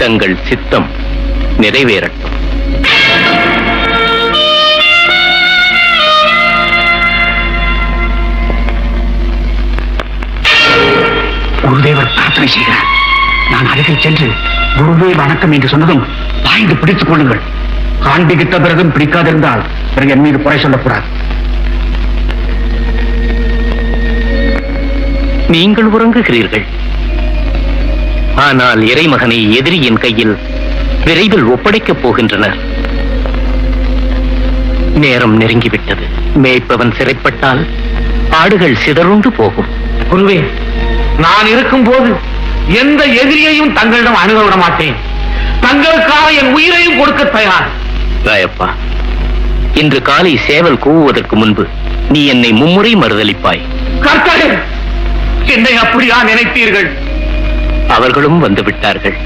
தங்கள் சித்தம் நிறைவேறட்டும். குருதேவர் பிரார்த்தனை செய்கிறார். நான் அருகில் சென்று குருவே வணக்கம் என்று சொன்னதும் பாய்ந்து பிடித்துக் கொள்ளுங்கள். காண்பிக்கிட்ட பிறகும் பிடிக்காதிருந்தால் பிறகு என் மீது குறை சொல்லக்கூடாது. நீங்கள் உறங்குகிறீர்கள். ஆனால் இறைமகனை எதிரியின் கையில் விரைவில் ஒப்படைக்கப் போகின்றனர். நேரம் நெருங்கிவிட்டது. மேய்ப்பவன் சிறைப்பட்டால் ஆடுகள் சிதறுண்டு போகும். குருவே, நான் இருக்கும் போது எந்த எதிரியையும் தங்களிடம் அணுக விட மாட்டேன். தங்களுக்காக என் உயிரையும் கொடுக்க தயார். ராயப்பா, இன்று காலை சேவல் கூவுவதற்கு முன்பு நீ என்னை மும்முறை மறுதலிப்பாய். கர்த்தரே, என்னை அப்படியா நினைத்தீர்கள்? அவர்களும் வந்து விட்டார்கள்.